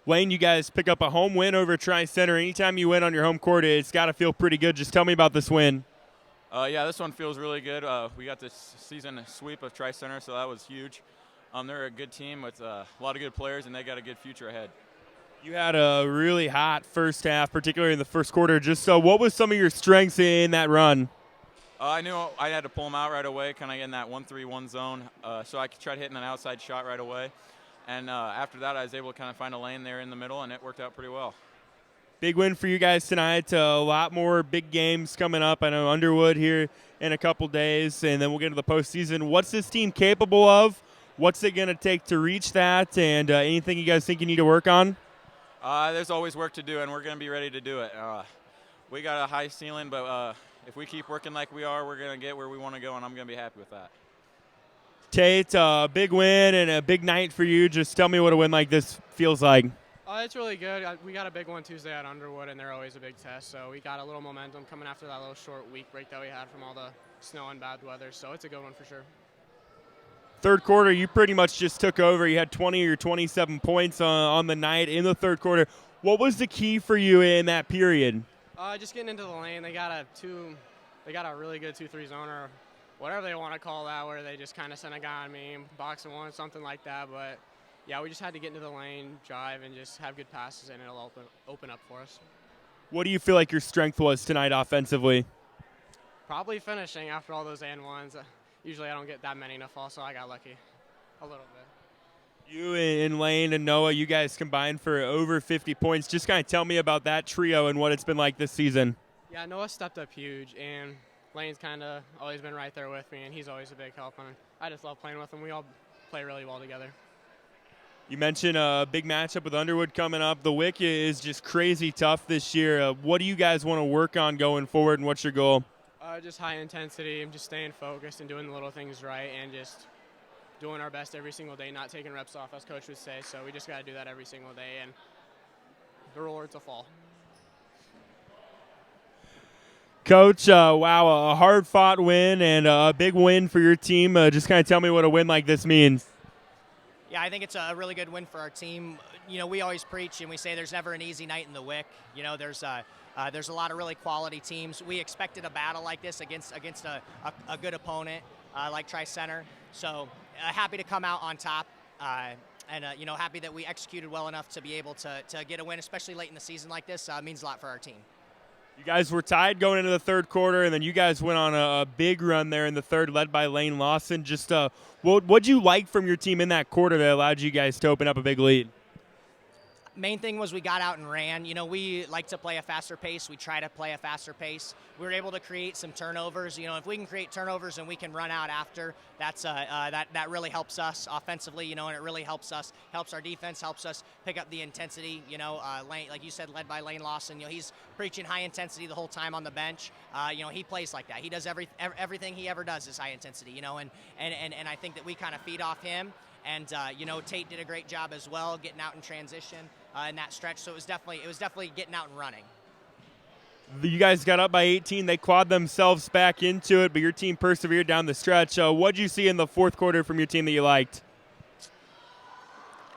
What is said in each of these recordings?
Lane, you guys pick up a home win over Tri-Center. Anytime you win on your home court, it's got to feel pretty good. Just tell me about this win. Yeah, this one feels really good. We got this season sweep of Tri-Center, so that was huge. They're a good team with a lot of good players, and they got a good future ahead. You had a really hot first half, particularly in the first quarter. Just what was some of your strengths in that run? I knew I had to pull them out right away, kind of in that 1-3-1 zone, so I tried hitting an outside shot right away. And after that, I was able to kind of find a lane there in the middle, and it worked out pretty well. Big win for you guys tonight. A lot more big games coming up. I know Underwood here in a couple days, and then we'll get into the postseason. What's this team capable of? What's it going to take to reach that? And anything you guys think you need to work on? There's always work to do, and we're going to be ready to do it. We got a high ceiling, but if we keep working like we are, we're going to get where we want to go, and I'm going to be happy with that. Tate, big win and a big night for you. Just tell me what a win like this feels like. It's really good. We got a big one Tuesday at Underwood, and they're always a big test. So we got a little momentum coming after that little short week break that we had from all the snow and bad weather. So it's a good one for sure. Third quarter, you pretty much just took over. You had 20 or 27 points on the night in the third quarter. What was the key for you in that period? Just getting into the lane. They got a really good 2-3 zone or whatever they want to call that, where they just kind of send a guy on me, box and one, something like that. But yeah, we just had to get into the lane, drive, and just have good passes, and it'll open up for us. What do you feel like your strength was tonight offensively? Probably finishing after all those and ones. Usually I don't get that many in a fall, so I got lucky a little bit. You and Lane and Noah, you guys combined for over 50 points. Just kind of tell me about that trio and what it's been like this season. Yeah, Noah stepped up huge, and Lane's kind of always been right there with me, and he's always a big help. And I just love playing with him. We all play really well together. You mentioned a big matchup with Underwood coming up. The WIC is just crazy tough this year. What do you guys want to work on going forward, and what's your goal? Just high intensity and just staying focused and doing the little things right and just doing our best every single day, not taking reps off, as Coach would say. So we just got to do that every single day, and the rewards will fall. Coach, wow, a hard-fought win and a big win for your team. Just kind of tell me what a win like this means. Yeah, I think it's a really good win for our team. You know, we always preach and we say there's never an easy night in the WIC. You know, there's a lot of really quality teams. We expected a battle like this against a good opponent like Tri-Center. So happy to come out on top, and happy that we executed well enough to be able to get a win, especially late in the season like this. Means a lot for our team. You guys were tied going into the third quarter, and then you guys went on a big run there in the third, led by Lane Lawson. Just what'd you like from your team in that quarter that allowed you guys to open up a big lead? Main thing was we got out and ran. You know, we like to play a faster pace. We try to play a faster pace. We were able to create some turnovers. You know, if we can create turnovers and we can run out after, that's that really helps us offensively. You know, and it really helps us, helps our defense, helps us pick up the intensity. You know, Lane, like you said, led by Lane Lawson. You know, he's preaching high intensity the whole time on the bench. You know, he plays like that. He does everything he ever does is high intensity. You know, and I think that we kind of feed off him. And you know, Tate did a great job as well, getting out in transition in that stretch. So it was definitely getting out and running. You guys got up by 18. They clawed themselves back into it, but your team persevered down the stretch. What did you see in the fourth quarter from your team that you liked?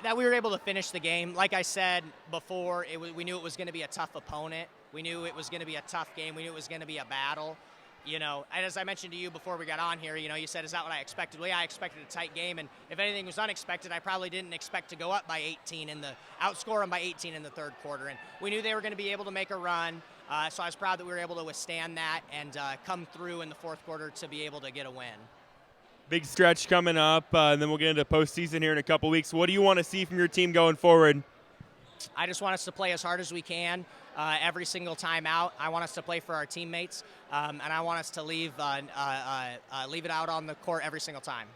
That we were able to finish the game. Like I said before, we knew it was going to be a tough opponent. We knew it was going to be a tough game. We knew it was going to be a battle. You know, and as I mentioned to you before we got on here, you know, you said, is that what I expected? Well, yeah, I expected a tight game, and if anything was unexpected, I probably didn't expect to go up by 18 outscore them by 18 in the third quarter, and we knew they were going to be able to make a run, so I was proud that we were able to withstand that and come through in the fourth quarter to be able to get a win. Big stretch coming up, and then we'll get into postseason here in a couple weeks. What do you want to see from your team going forward? I just want us to play as hard as we can every single time out. I want us to play for our teammates, and I want us to leave it out on the court every single time.